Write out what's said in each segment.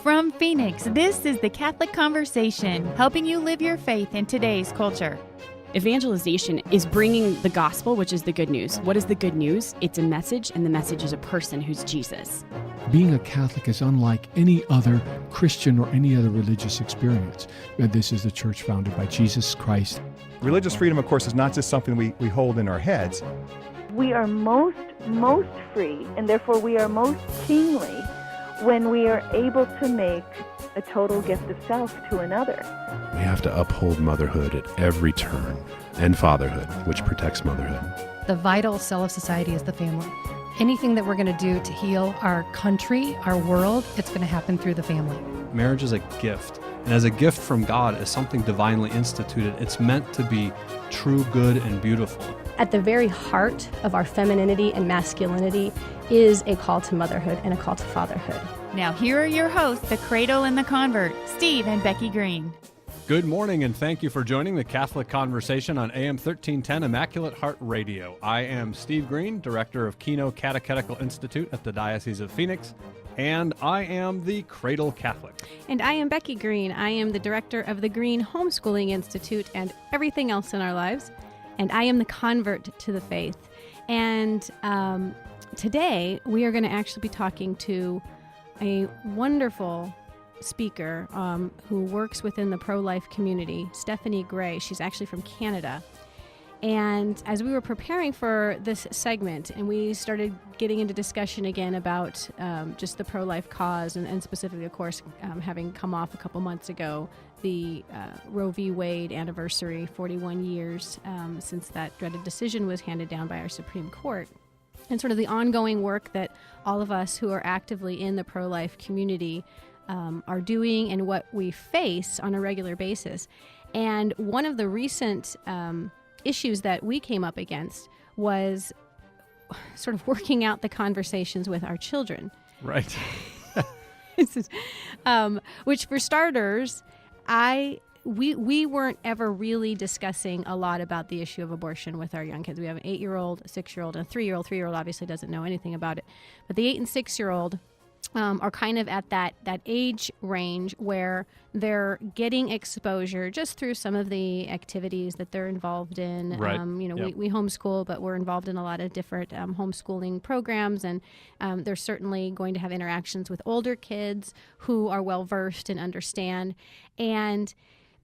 From Phoenix, this is the Catholic Conversation, helping you live your faith in today's culture. Evangelization is bringing the gospel, which is the good news. What is the good news? It's a message, and the message is a person who's Jesus. Being a Catholic is unlike any other Christian or any other religious experience. This is the church founded by Jesus Christ. Religious freedom, of course, is not just something we hold in our heads. We are most free, and therefore we are most kingly when we are able to make a total gift of self to another. We have to uphold motherhood at every turn, and fatherhood, which protects motherhood. The vital cell of society is the family. Anything that we're going to do to heal our country, our world, it's going to happen through the family. Marriage is a gift, and as a gift from God, as something divinely instituted, it's meant to be true, good, and beautiful. At the very heart of our femininity and masculinity is a call to motherhood and a call to fatherhood. Now here are your hosts, the Cradle and the Convert, Steve and Becky Green. Good morning, and thank you for joining the Catholic Conversation on AM 1310 Immaculate Heart Radio. I am Steve Green, Director of Keno Catechetical Institute at the Diocese of Phoenix, and I am the Cradle Catholic. And I am Becky Green. I am the Director of the Green Homeschooling Institute and everything else in our lives, and I am the convert to the faith. And today we are going to actually be talking to a wonderful speaker who works within the pro-life community, Stephanie Gray. She's actually from Canada. And as we were preparing for this segment and we started getting into discussion again about just the pro-life cause and specifically, of course, having come off a couple months ago, the Roe v. Wade anniversary, 41 years since that dreaded decision was handed down by our Supreme Court, and sort of the ongoing work that all of us who are actively in the pro-life community are doing and what we face on a regular basis. And one of the recent issues that we came up against was sort of working out the conversations with our children. Right. Which for starters, we weren't ever really discussing a lot about the issue of abortion with our young kids. We have an 8-year-old, a 6-year-old, and a 3-year-old. 3-year-old obviously doesn't know anything about it. But the 8 and 6-year-old are kind of at that age range where they're getting exposure just through some of the activities that they're involved in. Right. Yep. we homeschool, but we're involved in a lot of different homeschooling programs, and they're certainly going to have interactions with older kids who are well-versed and understand. And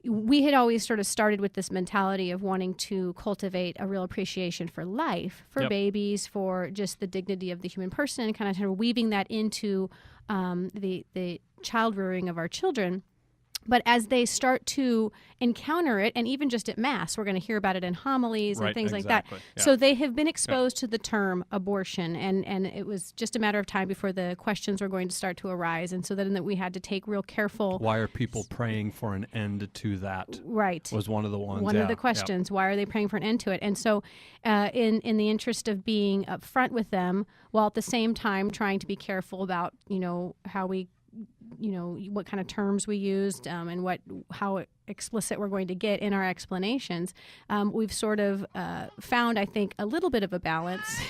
we had always sort of started with this mentality of wanting to cultivate a real appreciation for life, for babies, for just the dignity of the human person, and kind of weaving that into the child rearing of our children. But as they start to encounter it, and even just at Mass, we're going to hear about it in homilies and things like that. Yeah. So they have been exposed to the term abortion, and it was just a matter of time before the questions were going to start to arise. And so then we had to take real careful... Why are people praying for an end to that? Right. Was one of the ones. One of the questions. Why are they praying for an end to it? And so in the interest of being upfront with them, while at the same time trying to be careful about, how we... what kind of terms we used and how explicit we're going to get in our explanations, we've sort of found, I think, a little bit of a balance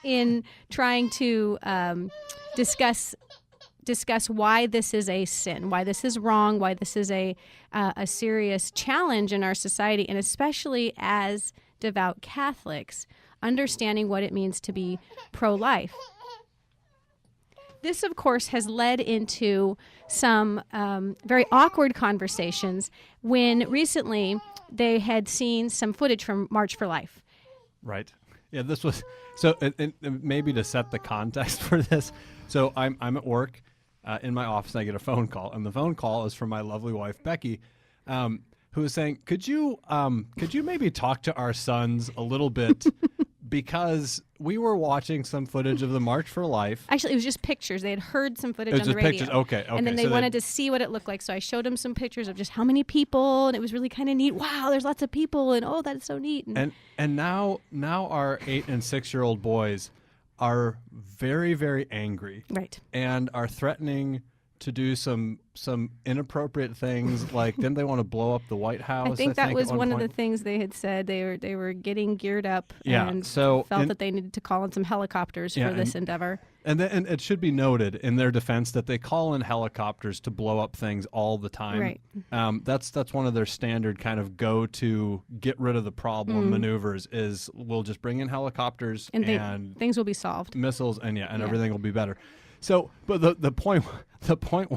in trying to discuss why this is a sin, why this is wrong, why this is a serious challenge in our society, and especially as devout Catholics, understanding what it means to be pro-life. This, of course, has led into some very awkward conversations when recently they had seen some footage from March for Life. Right. Yeah, this was... So and maybe to set the context for this, so I'm at work in my office, and I get a phone call, and the phone call is from my lovely wife, Becky, who is saying, could you maybe talk to our sons a little bit because we were watching some footage of the March for Life. Actually, it was just pictures. They had heard some footage on the radio. Pictures. Okay. And then they wanted to see what it looked like. So I showed them some pictures of just how many people, and it was really kind of neat. Wow, there's lots of people, and oh, that's so neat. And now our 8 and 6-year-old boys are very, very angry. Right. And are threatening to do some inappropriate things. Like, didn't they want to blow up the White House? I think that was one of the point? things they had said. They were getting geared up Yeah, and so felt that they needed to call in some helicopters for this endeavor. And it should be noted in their defense that they call in helicopters to blow up things all the time. Right. That's one of their standard kind of go-to get rid of the problem maneuvers is we'll just bring in helicopters and things will be solved. Missiles and everything will be better. So, but the point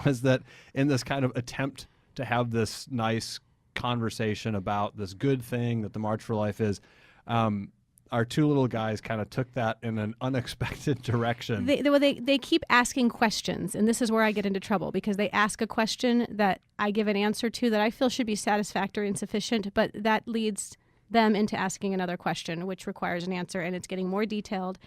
was that in this kind of attempt to have this nice conversation about this good thing that the March for Life is, our two little guys kind of took that in an unexpected direction. They keep asking questions, and this is where I get into trouble because they ask a question that I give an answer to that I feel should be satisfactory and sufficient, but that leads them into asking another question, which requires an answer, and it's getting more detailed,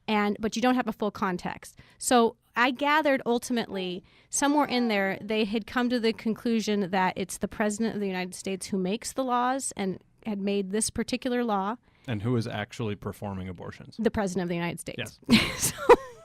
but you don't have a full context. So I gathered ultimately somewhere in there they had come to the conclusion that it's the President of the United States who makes the laws and had made this particular law. And who is actually performing abortions? The President of the United States. Yes.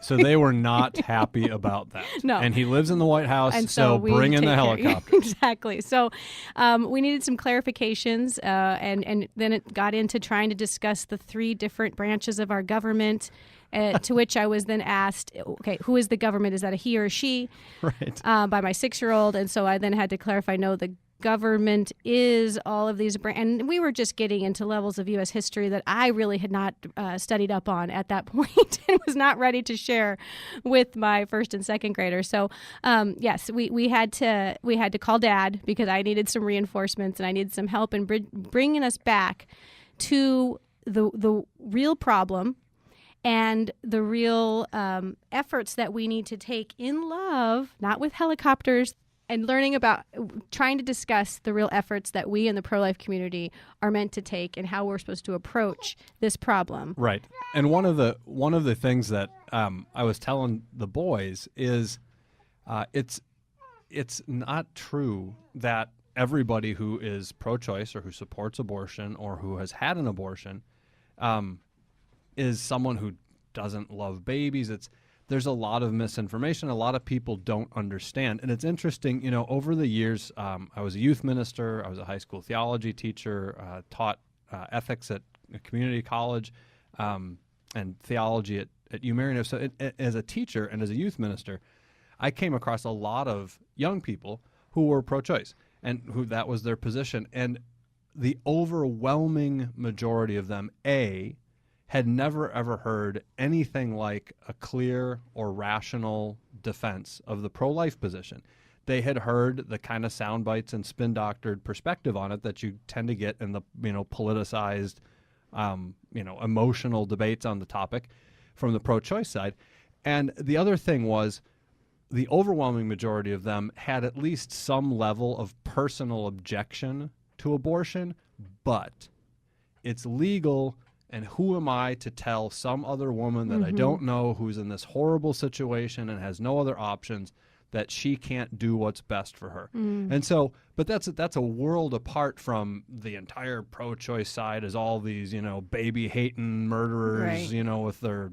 So they were not happy about that. No. And he lives in the White House, and so bring in the helicopter. Exactly. So we needed some clarifications, and then it got into trying to discuss the three different branches of our government, to which I was then asked, okay, who is the government? Is that a he or a she? Right. By my 6-year-old. And so I then had to clarify, no, the government is all of these and we were just getting into levels of U.S. history that I really had not studied up on at that point and was not ready to share with my first and second graders. So yes, we had to call Dad because I needed some reinforcements and I needed some help in bringing us back to the real problem and the real efforts that we need to take in love, not with helicopters, and learning about trying to discuss the real efforts that we in the pro-life community are meant to take and how we're supposed to approach this problem. Right. And one of the things that I was telling the boys is it's not true that everybody who is pro-choice or who supports abortion or who has had an abortion is someone who doesn't love babies. There's a lot of misinformation. A lot of people don't understand. And it's interesting, over the years, I was a youth minister. I was a high school theology teacher, taught ethics at a community college and theology at UMarian. So as a teacher and as a youth minister, I came across a lot of young people who were pro-choice and who that was their position. And the overwhelming majority of them, had never, ever heard anything like a clear or rational defense of the pro-life position. They had heard the kind of sound bites and spin-doctored perspective on it that you tend to get in the, politicized, emotional debates on the topic from the pro-choice side. And the other thing was the overwhelming majority of them had at least some level of personal objection to abortion, but it's legal. And who am I to tell some other woman that I don't know who's in this horrible situation and has no other options that she can't do what's best for her? And so, but that's a world apart from the entire pro-choice side as all these, baby-hating murderers, right. With their...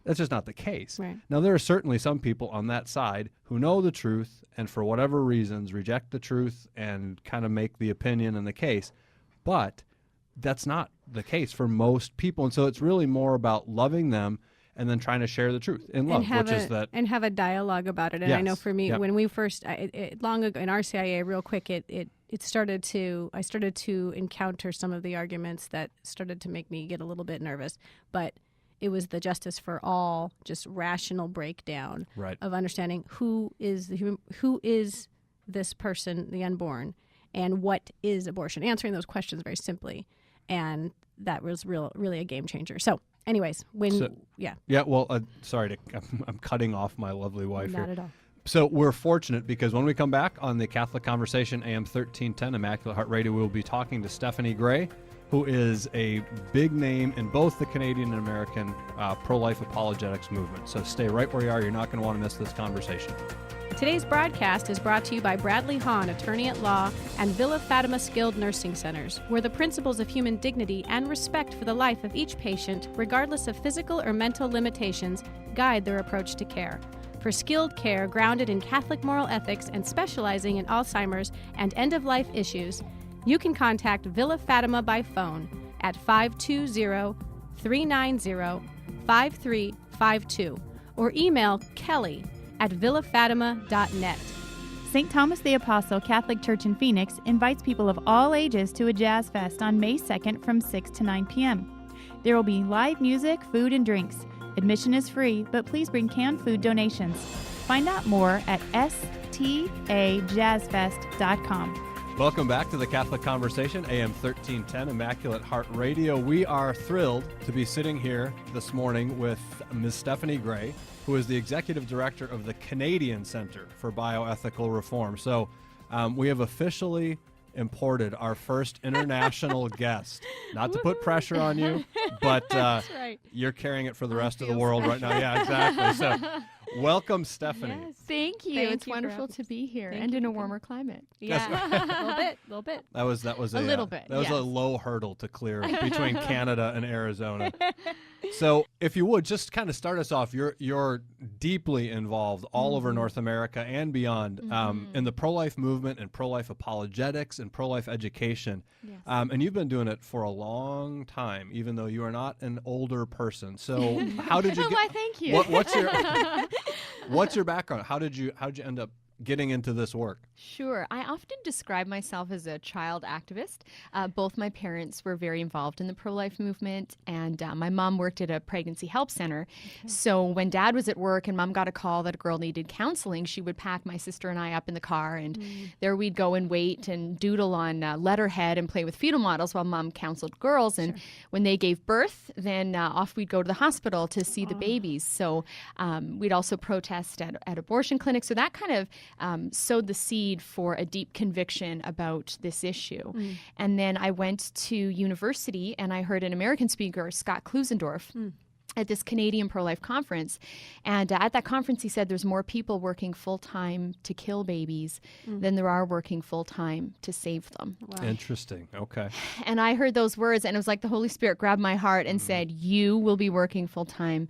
that's just not the case. Right. Now, there are certainly some people on that side who know the truth and for whatever reasons reject the truth and kind of make the opinion and the case. But that's not the case for most people. And so it's really more about loving them and then trying to share the truth in love, and have a dialogue about it. And yes. I know for me, Yep. when we first, long ago in RCIA, real quick, I started to encounter some of the arguments that started to make me get a little bit nervous. But it was the justice for all, just rational breakdown right. of understanding who is this person, the unborn, and what is abortion. Answering those questions very simply. And that was really a game changer. So anyways, sorry, I'm cutting off my lovely wife here. Not at all. So we're fortunate because when we come back on the Catholic Conversation, AM 1310, Immaculate Heart Radio, we'll be talking to Stephanie Gray, who is a big name in both the Canadian and American pro-life apologetics movement. So stay right where you are. You're not going to want to miss this conversation. Today's broadcast is brought to you by Bradley Hahn, attorney at law, and Villa Fatima Skilled Nursing Centers, where the principles of human dignity and respect for the life of each patient, regardless of physical or mental limitations, guide their approach to care. For skilled care grounded in Catholic moral ethics and specializing in Alzheimer's and end-of-life issues, you can contact Villa Fatima by phone at 520-390-5352 or email kelly@villafatima.net. St. Thomas the Apostle Catholic Church in Phoenix invites people of all ages to a Jazz Fest on May 2nd from 6 to 9 p.m. There will be live music, food, and drinks. Admission is free, but please bring canned food donations. Find out more at stajazzfest.com. Welcome back to the Catholic Conversation, AM 1310, Immaculate Heart Radio. We are thrilled to be sitting here this morning with Ms. Stephanie Gray, who is the Executive Director of the Canadian Center for Bioethical Reform. So we have officially imported our first international guest. Not to put pressure on you, but you're carrying it for the rest of the world right now. Yeah, exactly. So welcome, Stephanie. Yes. Thank you. It's wonderful to be here and in a warmer climate. Yeah, a little bit. That was a little bit. That was a low hurdle to clear between Canada and Arizona. So, if you would just kind of start us off, you're deeply involved all over North America and beyond in the pro-life movement and pro-life apologetics and pro-life education. Yes. And you've been doing it for a long time, even though you are not an older person. So, how did you? Why, thank you. What's your background? How did you end up getting into this work? Sure. I often describe myself as a child activist. Both my parents were very involved in the pro-life movement, and my mom worked at a pregnancy help center. Okay. So when Dad was at work and Mom got a call that a girl needed counseling, she would pack my sister and I up in the car, and there we'd go and wait and doodle on letterhead and play with fetal models while Mom counseled girls. And when they gave birth, then off we'd go to the hospital to see the babies. So we'd also protest at abortion clinics. So that kind of sowed the seed for a deep conviction about this issue. And then I went to university and I heard an American speaker, Scott Klusendorf, at this Canadian pro-life conference. And at that conference, he said there's more people working full-time to kill babies than there are working full-time to save them. Wow. Interesting. Okay. And I heard those words, and it was like the Holy Spirit grabbed my heart and said, you will be working full-time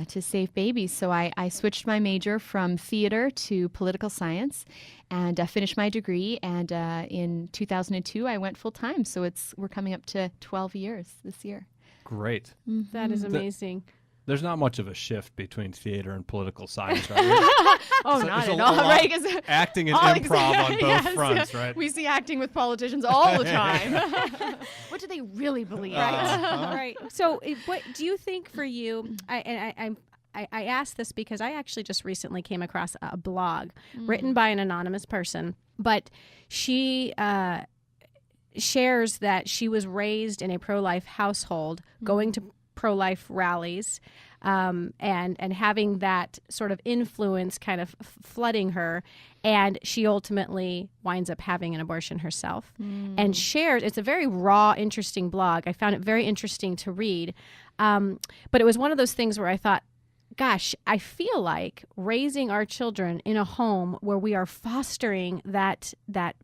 to save babies. So I switched my major from theater to political science and finished my degree. And in 2002, I went full-time. So we're coming up to 12 years this year. Great. That is amazing. There's not much of a shift between theater and political science, right? Not at all, right? Acting and improv on both fronts, right? We see acting with politicians all the time. What do they really believe? Right. So what do you think for you, I asked this because I actually just recently came across a blog written by an anonymous person, but she shares that she was raised in a pro-life household, going to pro-life rallies, and having that sort of influence kind of flooding her, and she ultimately winds up having an abortion herself. And shares, it's a very raw, interesting blog. I found it very interesting to read, but it was one of those things where I thought, gosh, I feel like raising our children in a home where we are fostering that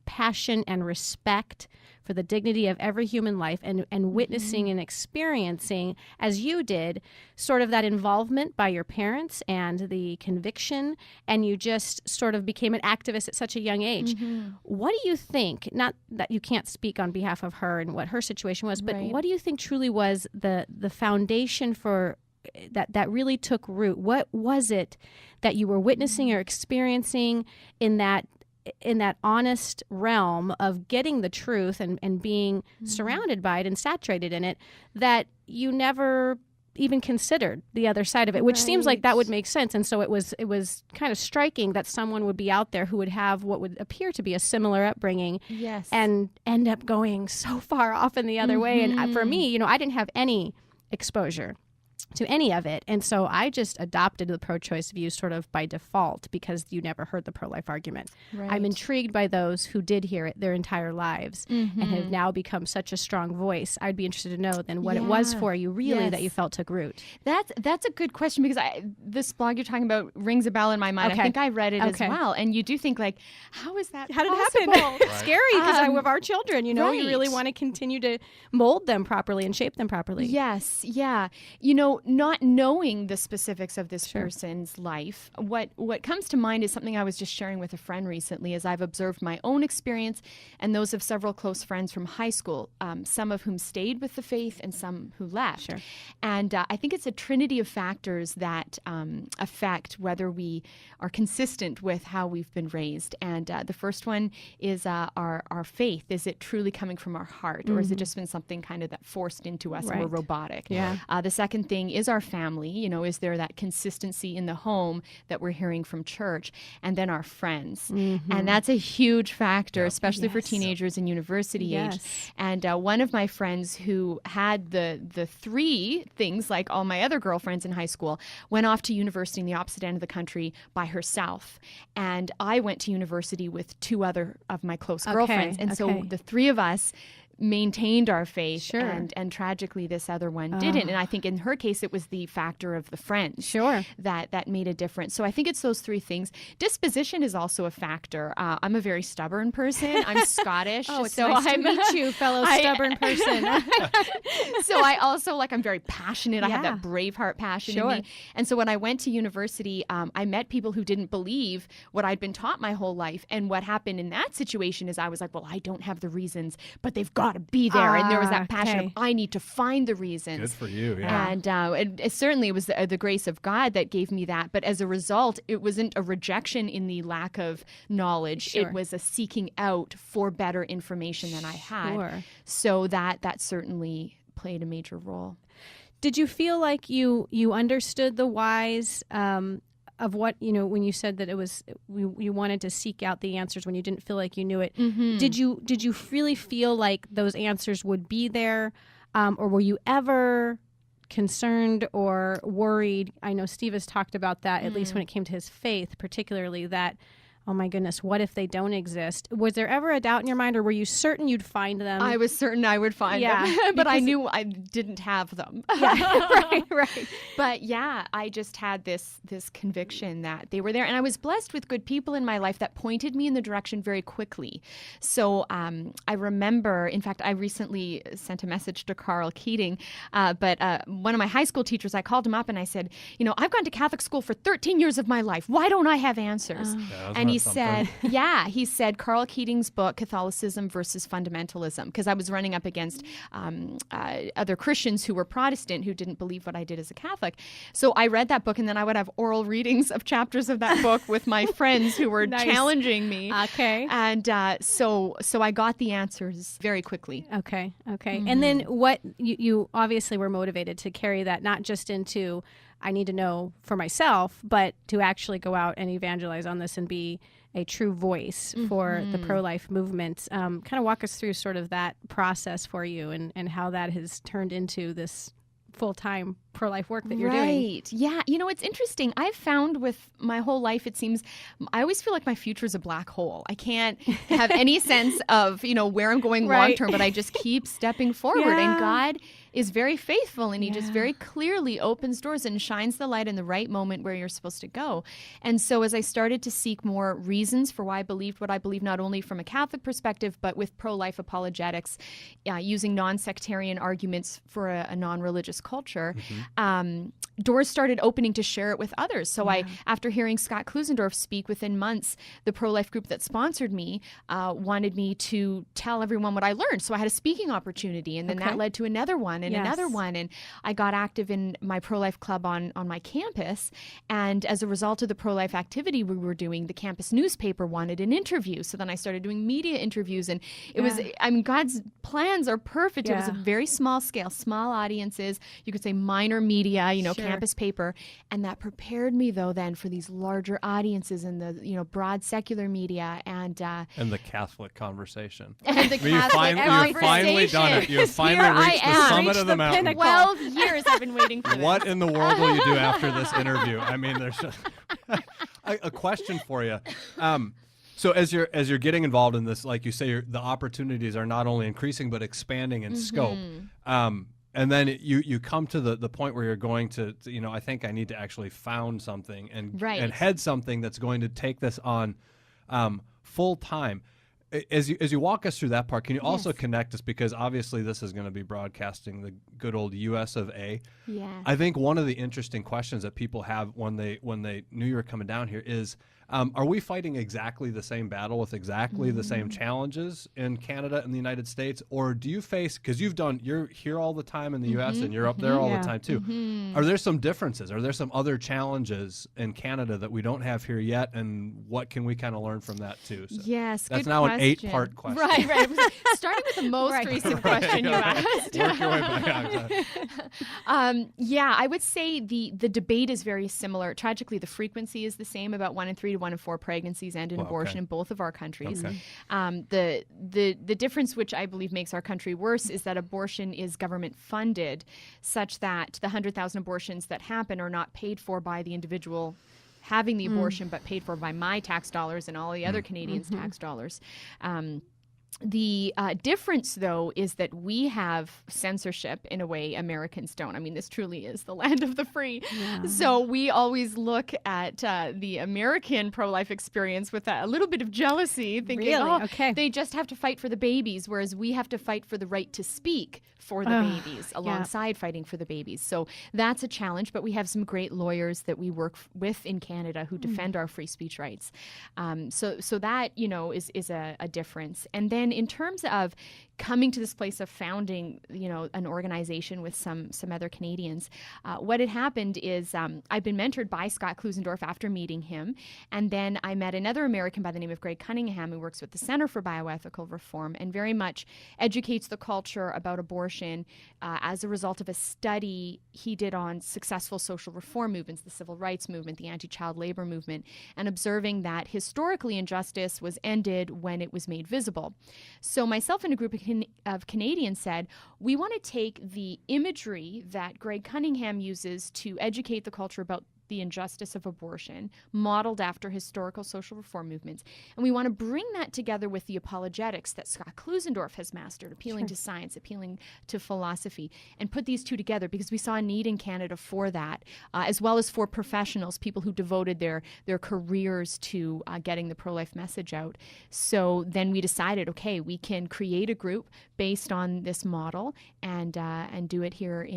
passion and respect for the dignity of every human life and witnessing and experiencing, as you did, sort of that involvement by your parents and the conviction, and you just sort of became an activist at such a young age. What do you think, not that you can't speak on behalf of her and what her situation was, but what do you think truly was the foundation for that really took root? What was it that you were witnessing or experiencing in that honest realm of getting the truth and being surrounded by it and saturated in it, that you never even considered the other side of it, which seems like that would make sense? And so it was kind of striking that someone would be out there who would have what would appear to be a similar upbringing and end up going so far off in the other way. And for me, I didn't have any exposure to any of it. And so I just adopted the pro-choice view sort of by default because you never heard the pro-life argument. Right. I'm intrigued by those who did hear it their entire lives and have now become such a strong voice. I'd be interested to know then what it was for you really that you felt took root. That's a good question, because this blog you're talking about rings a bell in my mind. I think I read it as well. And you do think, like, how is that How possible? did it happen? It's scary because I have our children, you really want to continue to mold them properly and shape them properly. Yes. Yeah. not knowing the specifics of this person's life, what comes to mind is something I was just sharing with a friend recently, as I've observed my own experience and those of several close friends from high school, some of whom stayed with the faith and some who left. And I think it's a trinity of factors that affect whether we are consistent with how we've been raised. And the first one is our faith. Is it truly coming from our heart, or has it just been something kind of that forced into us and we're robotic? The second thing is our family. You know, is there that consistency in the home that we're hearing from church? And then our friends. And that's a huge factor, especially for teenagers in university age. And one of my friends who had the three things, like all my other girlfriends in high school, went off to university in the opposite end of the country by herself. And I went to university with two other of my close girlfriends. And so the three of us maintained our faith, and tragically this other one didn't. And I think in her case it was the factor of the friends that made a difference. So I think it's those three things. Disposition is also a factor. I'm a very stubborn person. I'm Scottish. It's nice to meet you, fellow stubborn person. So I also, I'm very passionate. I have that Braveheart passion in me. And so when I went to university, I met people who didn't believe what I'd been taught my whole life. And what happened in that situation is I was like, well, I don't have the reasons, but they've got to be there. And there was that passion of, I need to find the reasons. Good for you. And it certainly was the grace of God that gave me that. But as a result, it wasn't a rejection in the lack of knowledge. It was a seeking out for better information than I had. So that certainly played a major role. Did you feel like you understood the whys of what, when you said that it was you wanted to seek out the answers when you didn't feel like you knew it? Did you really feel like those answers would be there, or were you ever concerned or worried? I know Steve has talked about that, at least when it came to his faith, particularly that, oh my goodness, what if they don't exist? Was there ever a doubt in your mind, or were you certain you'd find them? I was certain I would find them, but I knew I didn't have them. Right. But I just had this conviction that they were there, and I was blessed with good people in my life that pointed me in the direction very quickly. So I remember, in fact, I recently sent a message to Carl Keating, but one of my high school teachers, I called him up and I said, I've gone to Catholic school for 13 years of my life. Why don't I have answers? And he said Carl Keating's book, Catholicism versus Fundamentalism, because I was running up against other Christians who were Protestant who didn't believe what I did as a Catholic. So I read that book, and then I would have oral readings of chapters of that book with my friends who were challenging me. And so I got the answers very quickly. Okay. And then what you obviously were motivated to carry that not just into, I need to know for myself, but to actually go out and evangelize on this and be a true voice for the pro-life movement. Kind of walk us through sort of that process for you and how that has turned into this full-time pro-life work that you're doing. Right. Yeah. It's interesting. I've found with my whole life, it seems, I always feel like my future is a black hole. I can't have any sense of, where I'm going long-term, but I just keep stepping forward. And God is very faithful, and he just very clearly opens doors and shines the light in the right moment where you're supposed to go. And so as I started to seek more reasons for why I believed what I believe, not only from a Catholic perspective, but with pro-life apologetics, using non-sectarian arguments for a non-religious culture, doors started opening to share it with others. So after hearing Scott Klusendorf speak within months, the pro-life group that sponsored me wanted me to tell everyone what I learned. So I had a speaking opportunity, and then that led to another one and another one. And I got active in my pro-life club on my campus. And as a result of the pro-life activity we were doing, the campus newspaper wanted an interview. So then I started doing media interviews, and it was, God's plans are perfect. It was a very small scale, small audiences. You could say minor media, campus paper. And that prepared me, though, then for these larger audiences in the, broad secular media and the Catholic conversation. And the Catholic conversation. You've finally done it. You've finally reached the summit of the mountain. 12 years I've been waiting for this. What in the world will you do after this interview? I mean, there's just a question for you. So as you're getting involved in this, like you say, the opportunities are not only increasing but expanding in scope. And then you come to the point where you're going to I think I need to actually found something and head something that's going to take this on full time. as you walk us through that part, can you also Yes. connect us, because obviously this is going to be broadcasting the good old US of A. Yes. I think one of the interesting questions that people have when they knew you were coming down here is, are we fighting exactly the same battle with exactly the same challenges in Canada and the United States, or do you face, because you're here all the time in the U.S. and you're up there all Yeah. the time too. Are there some differences? Are there some other challenges in Canada that we don't have here yet, and what can we kind of learn from that too? So Yes, that's good now question. an 8-part question. Right. Starting with the most Right. recent question you asked. Work your way back. Yeah, I would say the debate is very similar. Tragically, the frequency is the same. About 1 in 3 to 1 in 4 pregnancies end in Well, abortion okay. in both of our countries. Okay. The difference, which I believe makes our country worse, is that abortion is government funded, such that the 100,000 abortions that happen are not paid for by the individual having the abortion, but paid for by my tax dollars and all the other Canadians' tax dollars. The difference, though, is that we have censorship in a way Americans don't. I mean, this truly is the land of the free. Yeah. So we always look at the American pro-life experience with a little bit of jealousy, thinking, Really? oh, Okay. they just have to fight for the babies, whereas we have to fight for the right to speak for the babies alongside fighting for the babies. So that's a challenge, but we have some great lawyers that we work with in Canada who defend our free speech rights. So that, is a difference. And then in terms of coming to this place of founding, an organization with some other Canadians, what had happened is I'd been mentored by Scott Klusendorf after meeting him, and then I met another American by the name of Greg Cunningham, who works with the Center for Bioethical Reform and very much educates the culture about abortion as a result of a study he did on successful social reform movements, the civil rights movement, the anti-child labor movement, and observing that historically injustice was ended when it was made visible. So myself and a group of Canadians said, we want to take the imagery that Greg Cunningham uses to educate the culture about the injustice of abortion, modeled after historical social reform movements, and we want to bring that together with the apologetics that Scott Klusendorf has mastered, appealing to science, appealing to philosophy, and put these two together because we saw a need in Canada for that, as well as for professionals, people who devoted their careers to getting the pro-life message out. So then we decided, okay, we can create a group based on this model and do it here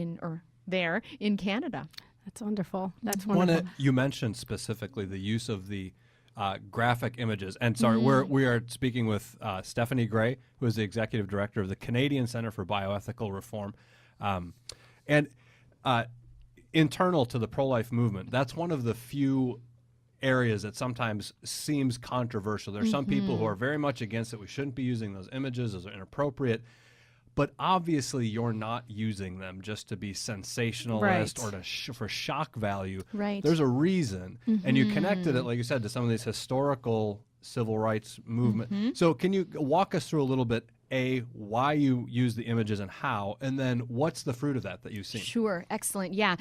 there in Canada. That's wonderful. That's One, wonderful. you mentioned specifically the use of the graphic images. And sorry, we are speaking with Stephanie Gray, who is the executive director of the Canadian Center for Bioethical Reform. And internal to the pro-life movement, that's one of the few areas that sometimes seems controversial. There are some people who are very much against it. We shouldn't be using those images. Those are inappropriate. But obviously, you're not using them just to be sensationalist or for shock value. Right. There's a reason. And you connected it, like you said, to some of these historical civil rights movement. So can you walk us through a little bit, why you use the images and how, and then what's the fruit of that you've seen? Sure. Excellent. Yeah.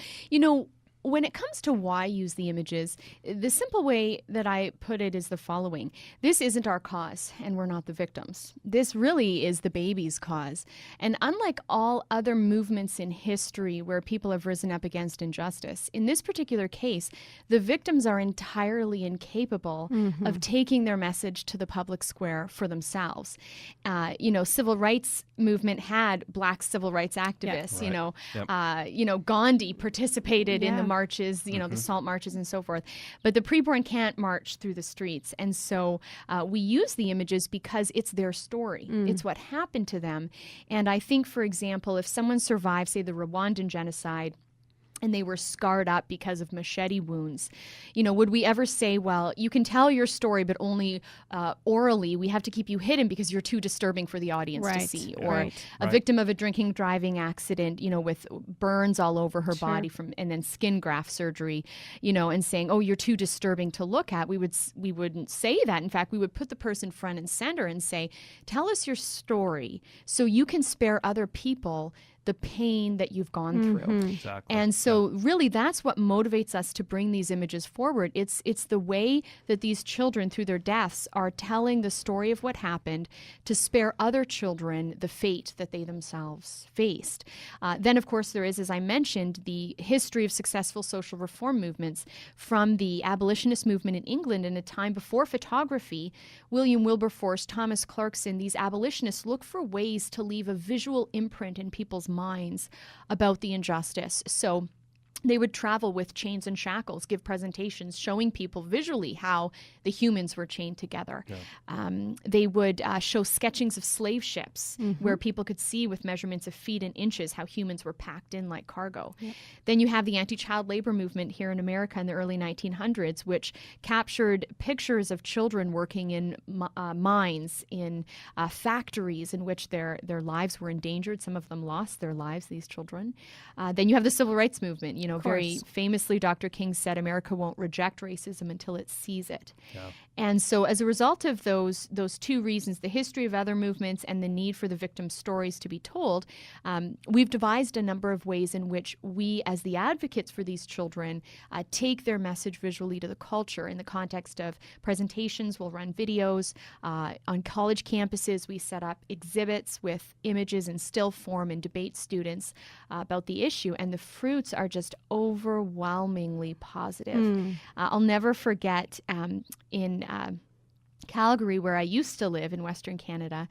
When it comes to why use the images, the simple way that I put it is the following. This isn't our cause, and we're not the victims. This really is the baby's cause. And unlike all other movements in history where people have risen up against injustice, in this particular case, the victims are entirely incapable of taking their message to the public square for themselves. Civil rights movement had black civil rights activists. Gandhi participated in the marches, the salt marches and so forth. But the preborn can't march through the streets. And so we use the images because it's their story. It's what happened to them. And I think, for example, if someone survived, say, the Rwandan genocide, and they were scarred up because of machete wounds, would we ever say, well, you can tell your story, but only orally. We have to keep you hidden because you're too disturbing for the audience to see. Or a victim of a drinking driving accident, with burns all over her body and then skin graft surgery, and saying, oh, you're too disturbing to look at. We wouldn't say that. In fact, we would put the person front and center and say, tell us your story so you can spare other people the pain that you've gone through. Exactly. And so really that's what motivates us to bring these images forward. It's the way that these children through their deaths are telling the story of what happened to spare other children the fate that they themselves faced. Then of course there is, as I mentioned, the history of successful social reform movements from the abolitionist movement in England in a time before photography. William Wilberforce, Thomas Clarkson, these abolitionists look for ways to leave a visual imprint in people's minds about the injustice. So they would travel with chains and shackles, give presentations showing people visually how the humans were chained together. They would show sketchings of slave ships where people could see with measurements of feet and inches how humans were packed in like cargo. Then you have the anti-child labor movement here in America in the early 1900s, which captured pictures of children working in mines, in factories in which their lives were endangered. Some of them lost their lives, these children. Then you have the civil rights movement. Very famously, Dr. King said, America won't reject racism until it sees it. And so as a result of those two reasons, the history of other movements and the need for the victims' stories to be told, we've devised a number of ways in which we, as the advocates for these children, take their message visually to the culture. In the context of presentations, we'll run videos. On college campuses, we set up exhibits with images in still form and debate students about the issue. And the fruits are just overwhelmingly positive. I'll never forget in Calgary, where I used to live in Western Canada,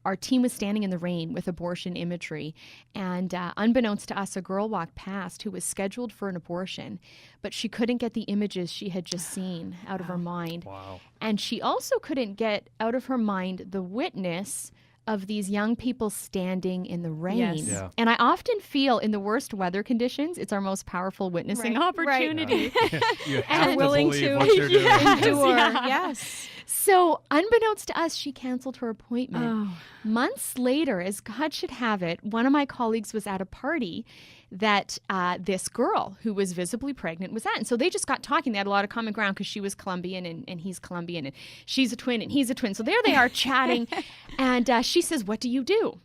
our team was standing in the rain with abortion imagery. And unbeknownst to us, a girl walked past who was scheduled for an abortion, but she couldn't get the images she had just seen out of her mind. And she also couldn't get out of her mind the witness of these young people standing in the rain. And I often feel in the worst weather conditions, it's our most powerful witnessing opportunity. You have And to willing believe to what you're doing. Endure. So unbeknownst to us, she canceled her appointment. Months later, as God should have it, one of my colleagues was at a party that this girl who was visibly pregnant was at. And so they just got talking. They had a lot of common ground because she was Colombian and he's Colombian, and she's a twin and he's a twin. So there they are chatting. And she says, "What do you do?"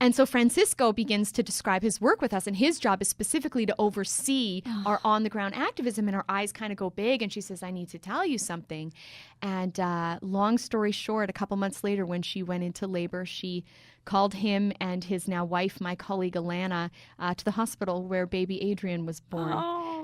And so Francisco begins to describe his work with us, and his job is specifically to oversee our on-the-ground activism, and her eyes kind of go big, and she says, "I need to tell you something." And long story short, a couple months later when she went into labor, she called him and his now wife, my colleague Alana, to the hospital where baby Adrian was born.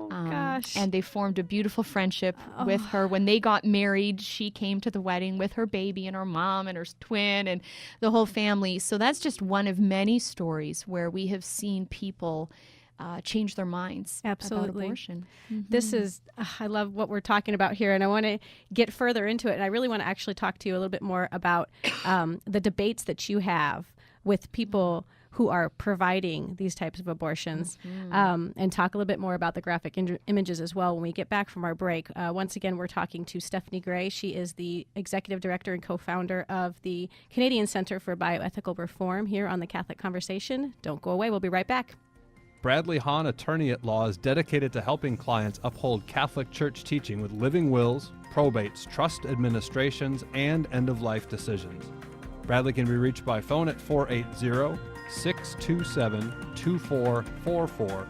Gosh. And they formed a beautiful friendship with her. When they got married, she came to the wedding with her baby and her mom and her twin and the whole family. So that's just one of many stories where we have seen people change their minds about abortion. This is, I love what we're talking about here, and I want to get further into it. And I really want to actually talk to you a little bit more about the debates that you have with people who are providing these types of abortions, and talk a little bit more about the graphic images as well when we get back from our break. Once again, we're talking to Stephanie Gray. She is the executive director and co-founder of the Canadian Center for Bioethical Reform here on the Catholic Conversation. Don't go away. We'll be right back. Bradley Hahn, attorney at law, is dedicated to helping clients uphold Catholic Church teaching with living wills, probates, trust administrations, and end-of-life decisions. Bradley can be reached by phone at 480-627-2444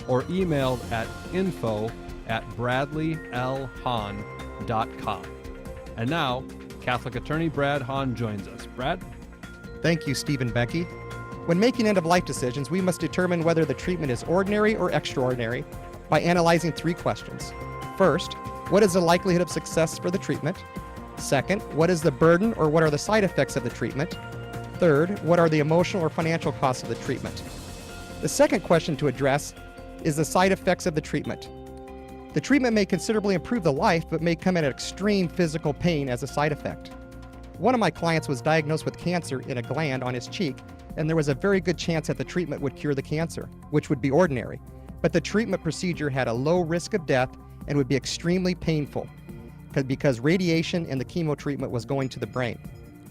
or emailed at info@bradleylhahn.com. And now, Catholic attorney Brad Hahn joins us. Brad? Thank you, Steve and Becky. When making end-of-life decisions, we must determine whether the treatment is ordinary or extraordinary by analyzing three questions. First, what is the likelihood of success for the treatment? Second, what is the burden or what are the side effects of the treatment? Third, what are the emotional or financial costs of the treatment? The second question to address is the side effects of the treatment. The treatment may considerably improve the life, but may come at extreme physical pain as a side effect. One of my clients was diagnosed with cancer in a gland on his cheek, and there was a very good chance that the treatment would cure the cancer, which would be ordinary. But the treatment procedure had a low risk of death and would be extremely painful because radiation and the chemo treatment was going to the brain.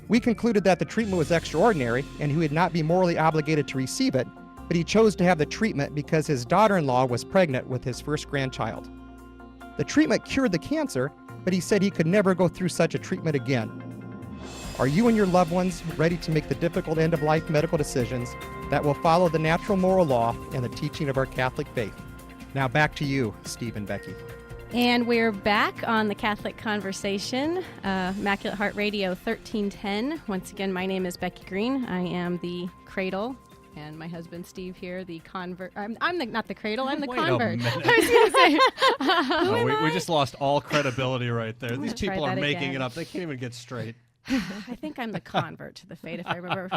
We concluded that the treatment was extraordinary and he would not be morally obligated to receive it, but he chose to have the treatment because his daughter-in-law was pregnant with his first grandchild. The treatment cured the cancer, but he said he could never go through such a treatment again. Are you and your loved ones ready to make the difficult end-of-life medical decisions that will follow the natural moral law and the teaching of our Catholic faith. Now back to you, Steve and Becky. And we're back on the Catholic Conversation, Immaculate Heart Radio 1310. Once again, my name is Becky Green. I am the cradle, and my husband Steve here, the convert. I'm not the cradle, I'm the Wait convert. a minute. We just lost all credibility right there. These people are making it up. They can't even get straight. I think I'm the convert to the faith, if I remember.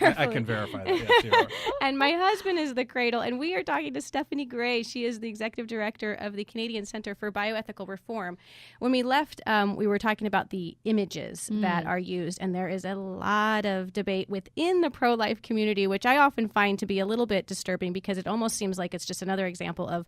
I can verify that. Yes, you are. And my husband is the cradle. And we are talking to Stephanie Gray. She is the executive director of the Canadian Center for Bioethical Reform. When we left, we were talking about the images that are used. And there is a lot of debate within the pro-life community, which I often find to be a little bit disturbing because it almost seems like it's just another example of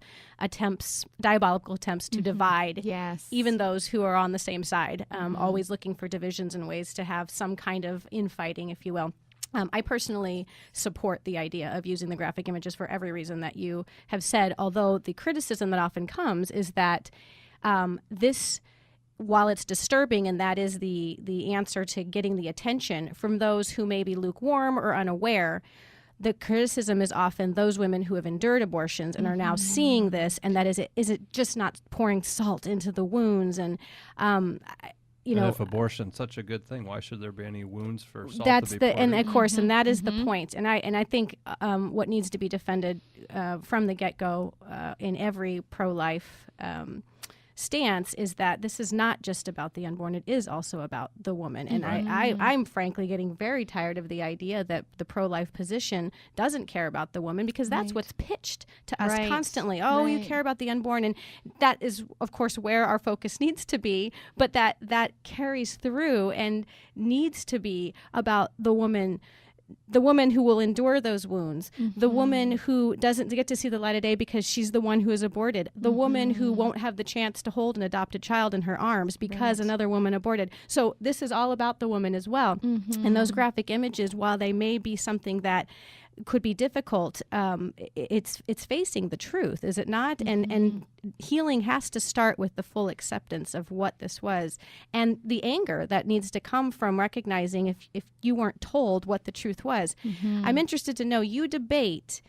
diabolical attempts to divide even those who are on the same side, always looking for divisions and ways to have some kind of infighting, if you will. I personally support the idea of using the graphic images for every reason that you have said, although the criticism that often comes is that this, while it's disturbing and that is the answer to getting the attention from those who may be lukewarm or unaware, the criticism is often those women who have endured abortions and are now seeing this, and that is it just not pouring salt into the wounds? And if abortion's such a good thing, why should there be any wounds for salt that's to be poured in? And of course, and that is the point. And I think what needs to be defended from the get-go in every pro-life stance is that this is not just about the unborn, it is also about the woman. And I'm frankly getting very tired of the idea that the pro-life position doesn't care about the woman, because that's what's pitched to us constantly. Oh, you care about the unborn. And that is, of course, where our focus needs to be, but that carries through and needs to be about the woman who will endure those wounds, the woman who doesn't get to see the light of day because she's the one who is aborted, the woman who won't have the chance to hold an adopted child in her arms because another woman aborted. So this is all about the woman as well. And those graphic images, while they may be something that could be difficult, it's facing the truth, is it not? And healing has to start with the full acceptance of what this was, and the anger that needs to come from recognizing if you weren't told what the truth was. I'm interested to know, you debate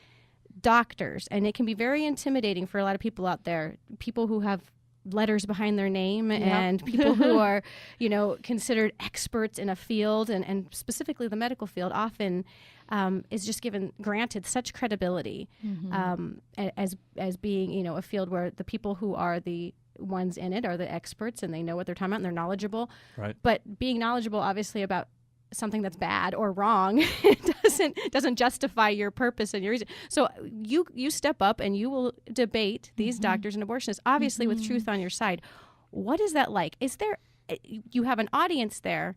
doctors, and it can be very intimidating for a lot of people out there, people who have letters behind their name and people who are, considered experts in a field, and specifically the medical field often is just granted such credibility as being, a field where the people who are the ones in it are the experts and they know what they're talking about and they're knowledgeable. Right. But being knowledgeable, obviously, about something that's bad or wrong doesn't justify your purpose and your reason. So you step up and you will debate these doctors and abortionists, obviously with truth on your side. What is that like? You have an audience there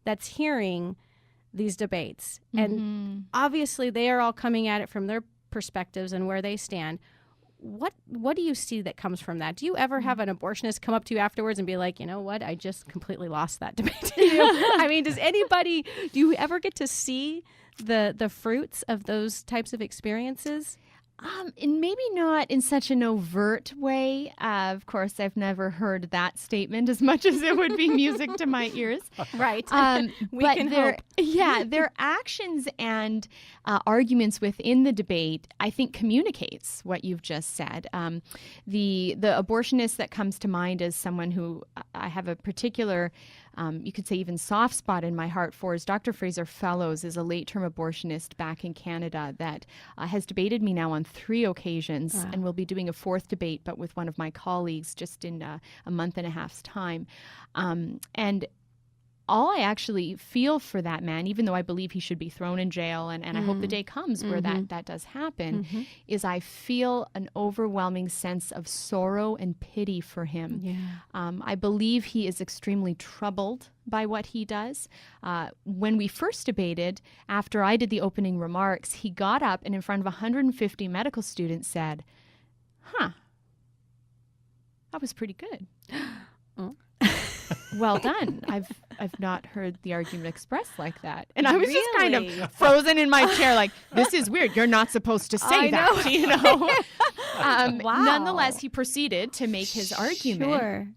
that's hearing these debates, and obviously they are all coming at it from their perspectives and where they stand. What do you see that comes from that? Do you ever have an abortionist come up to you afterwards and be like, you know what, I just completely lost that debate? I mean, do you ever get to see the fruits of those types of experiences? And maybe not in such an overt way. Of course, I've never heard that statement as much as it would be music to my ears. Right. We can hope. Yeah, their actions and arguments within the debate, I think, communicates what you've just said. The abortionist that comes to mind is someone who I have a particular you could say even soft spot in my heart for, is Dr. Fraser Fellows, is a late-term abortionist back in Canada that has debated me now on 3 occasions, and will be doing a 4th debate, but with one of my colleagues just in a month and a half's time. And all I actually feel for that man, even though I believe he should be thrown in jail, and I hope the day comes where that does happen, is I feel an overwhelming sense of sorrow and pity for him. Yeah. I believe he is extremely troubled by what he does. When we first debated, after I did the opening remarks, he got up and in front of 150 medical students said, that was pretty good. Well done. I've not heard the argument expressed like that. And I was just kind of frozen in my chair like, this is weird. You're not supposed to say that, you know. Wow. Nonetheless, he proceeded to make his argument. Sure.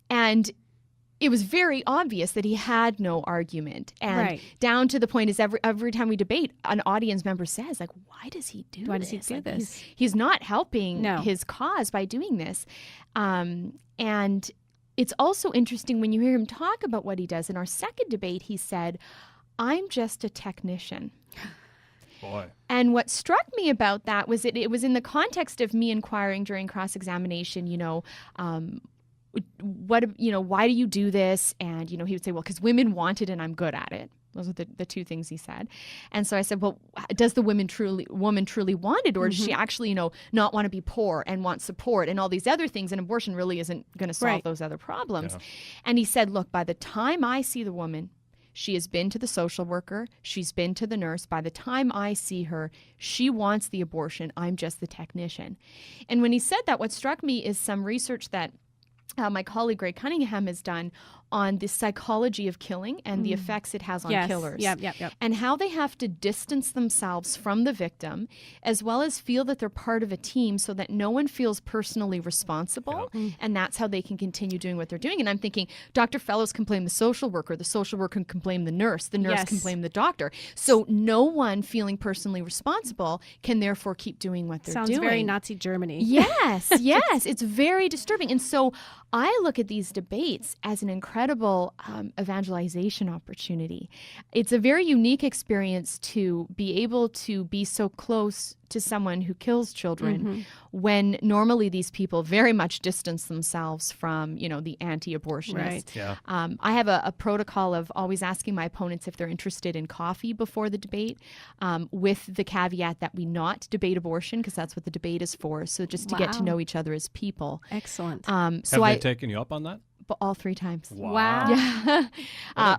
And it was very obvious that he had no argument. And down to the point is every time we debate, an audience member says, like, why does he do this? He's not helping his cause by doing this. And it's also interesting when you hear him talk about what he does. In our second debate, he said, I'm just a technician. Boy. And what struck me about that was it was in the context of me inquiring during cross-examination, why do you do this? And, he would say, well, because women want it and I'm good at it. Those are the two things he said. And so I said, well, does the woman truly want it? Or does she actually, not want to be poor and want support and all these other things? And abortion really isn't going to solve those other problems. Yeah. And he said, look, by the time I see the woman, she has been to the social worker. She's been to the nurse. By the time I see her, she wants the abortion. I'm just the technician. And when he said that, what struck me is some research that my colleague Greg Cunningham has done on the psychology of killing and the effects it has on killers. Yep. And how they have to distance themselves from the victim, as well as feel that they're part of a team so that no one feels personally responsible. And that's how they can continue doing what they're doing. And I'm thinking, Dr. Fellows can blame the social worker can blame the nurse can blame the doctor. So no one feeling personally responsible can therefore keep doing what they're doing. Sounds very Nazi Germany. Yes, it's very disturbing. And so I look at these debates as an incredible evangelization opportunity. It's a very unique experience to be able to be so close to someone who kills children when normally these people very much distance themselves from, the anti-abortionists. Right. Yeah. I have a protocol of always asking my opponents if they're interested in coffee before the debate, with the caveat that we not debate abortion, because that's what the debate is for. So just to get to know each other as people. Excellent. Have they taken you up on that? All 3 times. Wow. Yeah.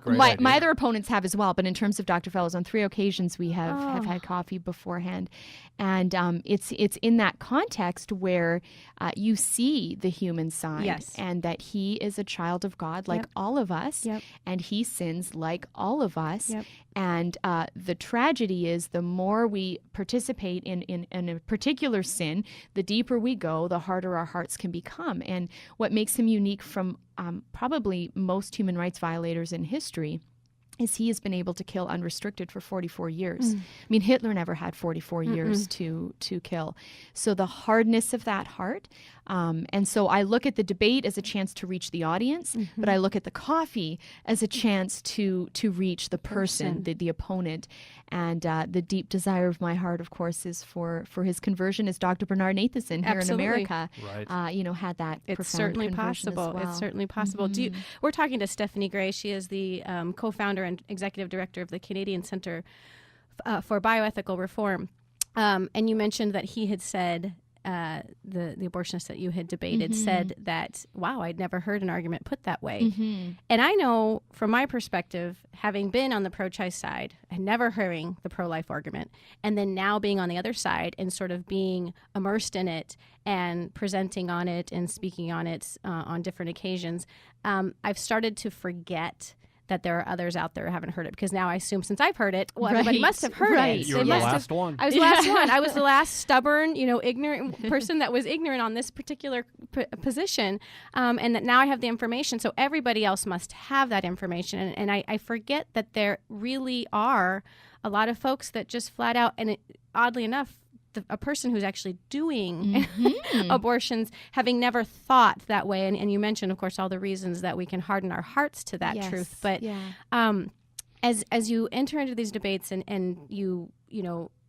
My other opponents have as well, but in terms of Dr. Fellows, on 3 occasions we have had coffee beforehand. And it's in that context where you see the human side and that he is a child of God like all of us, and he sins like all of us. And the tragedy is the more we participate in a particular sin, the deeper we go, the harder our hearts can become. And what makes him unique from probably most human rights violators in history is he has been able to kill unrestricted for 44 years. I mean, Hitler never had 44 years to kill. So the hardness of that heart. And so I look at the debate as a chance to reach the audience, but I look at the coffee as a chance to reach the person, the opponent. And the deep desire of my heart, of course, is for his conversion, as Dr. Bernard Nathanson here in America, had that It's profound certainly conversion as possible. well. It's certainly possible. We're talking to Stephanie Gray. She is the co-founder and executive director of the Canadian Center for Bioethical Reform. And you mentioned that he had said, the abortionist that you had debated said that, wow, I'd never heard an argument put that way. And I know from my perspective, having been on the pro-choice side and never hearing the pro-life argument, and then now being on the other side and sort of being immersed in it and presenting on it and speaking on it on different occasions, I've started to forget that there are others out there who haven't heard it, because now I assume since I've heard it, everybody must have heard it. You were the last one. I was the last one. I was the last stubborn, ignorant person that was ignorant on this particular position, and that now I have the information. So everybody else must have that information, and I forget that there really are a lot of folks that just flat out, and oddly enough, a person who's actually doing abortions, having never thought that way. And you mentioned, of course, all the reasons that we can harden our hearts to that truth. But as you enter into these debates and you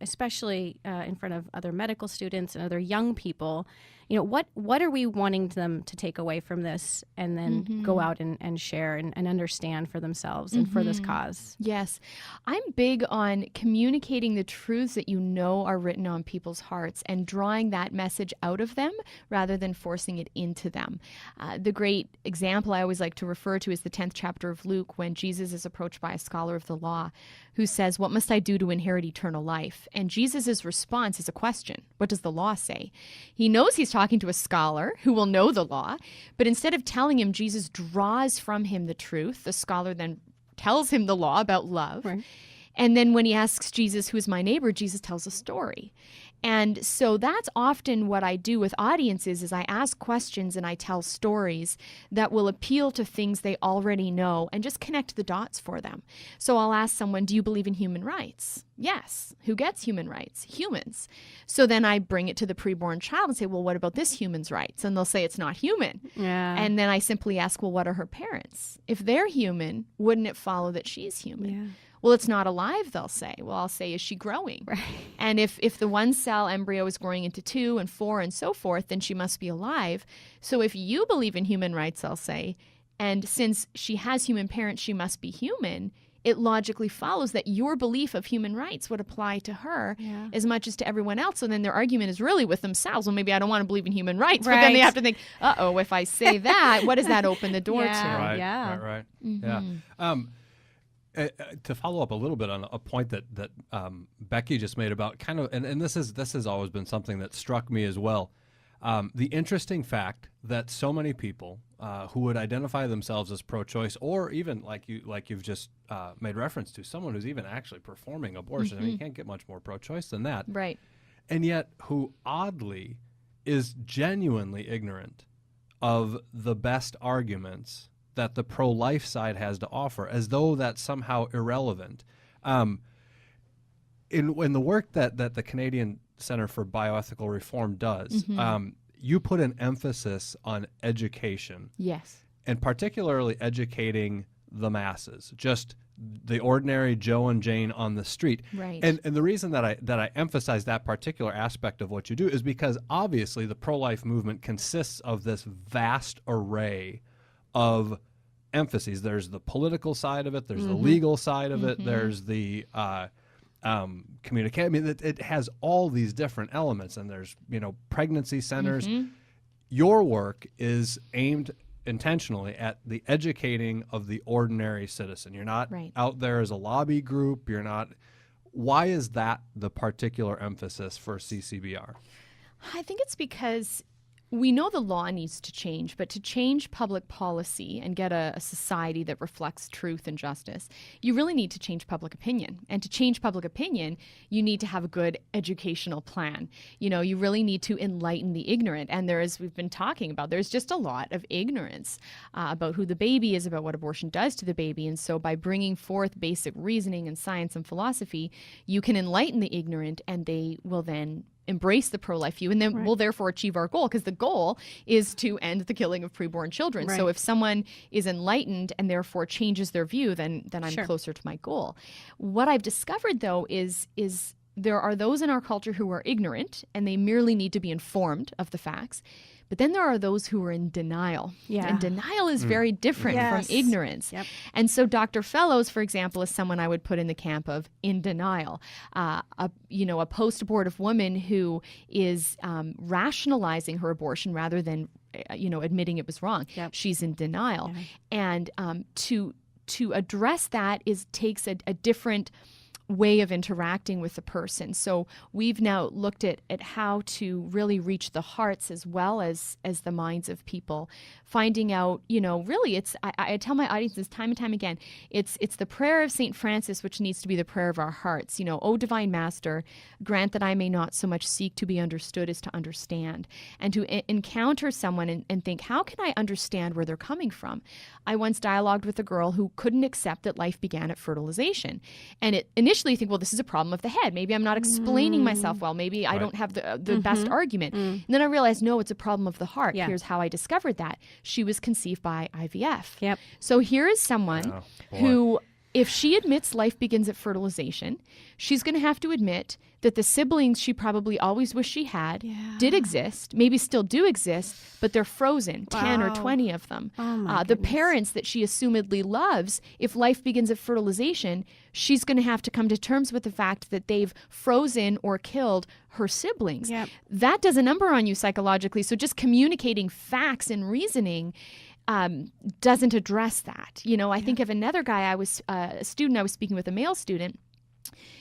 especially in front of other medical students and other young people, what are we wanting them to take away from this and then go out and share and understand for themselves and for this cause? Yes. I'm big on communicating the truths that are written on people's hearts and drawing that message out of them rather than forcing it into them. The great example I always like to refer to is the 10th chapter of Luke, when Jesus is approached by a scholar of the law who says, "What must I do to inherit eternal life?" And Jesus' response is a question. What does the law say? He knows he's talking to a scholar who will know the law, but instead of telling him, Jesus draws from him the truth. The scholar then tells him the law about love. Right. And then when he asks Jesus, "Who is my neighbor?" Jesus tells a story. And so that's often what I do with audiences is I ask questions and I tell stories that will appeal to things they already know and just connect the dots for them. So I'll ask someone, do you believe in human rights? Yes. Who gets human rights? Humans. So then I bring it to the preborn child and say, well, what about this human's rights? And they'll say it's not human. Yeah. And then I simply ask, well, what are her parents? If they're human, wouldn't it follow that she's human? Yeah. Well, it's not alive, they'll say. Well, I'll say, is she growing? Right. And if the one cell embryo is growing into 2 and 4 and so forth, then she must be alive. So if you believe in human rights, I'll say, and since she has human parents, she must be human, it logically follows that your belief of human rights would apply to her as much as to everyone else. So then their argument is really with themselves. Well, maybe I don't want to believe in human rights, but then they have to think, uh-oh, if I say that, what does that open the door to? Right. Mm-hmm. Yeah. To follow up a little bit on a point that Becky just made about kind of, and this has always been something that struck me as well. The interesting fact that so many people who would identify themselves as pro-choice, or even like you've just made reference to, someone who's even actually performing abortion. I mean, you can't get much more pro-choice than that. Right. And yet, who oddly is genuinely ignorant of the best arguments that the pro-life side has to offer, as though that's somehow irrelevant. In the work that the Canadian Center for Bioethical Reform does, you put an emphasis on education. Yes. And particularly educating the masses, just the ordinary Joe and Jane on the street. Right. And the reason that I emphasize that particular aspect of what you do is because obviously the pro-life movement consists of this vast array of emphases. There's the political side of it. There's the legal side of it. There's the communication. I mean, it has all these different elements, and there's pregnancy centers. Your work is aimed intentionally at the educating of the ordinary citizen. You're not out there as a lobby group. You're not. Why is that the particular emphasis for CCBR? I think it's because we know the law needs to change, but to change public policy and get a society that reflects truth and justice, you really need to change public opinion. And to change public opinion, you need to have a good educational plan. You really need to enlighten the ignorant. And we've been talking about, there's just a lot of ignorance about who the baby is, about what abortion does to the baby. And so by bringing forth basic reasoning and science and philosophy, you can enlighten the ignorant, and they will then embrace the pro-life view, and then we'll therefore achieve our goal, because the goal is to end the killing of preborn children. So if someone is enlightened and therefore changes their view, then I'm closer to my goal. What I've discovered, though, is there are those in our culture who are ignorant, and they merely need to be informed of the facts. But then there are those who are in denial. Yeah. And denial is very different from ignorance. Yep. And so Dr. Fellows, for example, is someone I would put in the camp of in denial. A post-abortive woman who is rationalizing her abortion rather than admitting it was wrong. Yep. She's in denial. Yeah. And to address that takes a different way of interacting with the person. So we've now looked at how to really reach the hearts as well as the minds of people, finding out, really I tell my audiences time and time again, it's the prayer of St. Francis which needs to be the prayer of our hearts. O Divine Master, grant that I may not so much seek to be understood as to understand, and to encounter someone and think, how can I understand where they're coming from? I once dialogued with a girl who couldn't accept that life began at fertilization. And initially you think, well, this is a problem of the head. Maybe I'm not explaining myself well. Maybe I don't have the best argument. And then I realized, no, it's a problem of the heart. Yeah. Here's how I discovered that. She was conceived by IVF. Yep. So here is someone who, if she admits life begins at fertilization, she's going to have to admit that the siblings she probably always wished she had did exist, maybe still do exist, but they're frozen, 10 or 20 of them. The parents that she assumedly loves, if life begins at fertilization, she's going to have to come to terms with the fact that they've frozen or killed her siblings. Yep. That does a number on you psychologically. So just communicating facts and reasoning doesn't address that. I think of another guy, a student I was speaking with, a male student,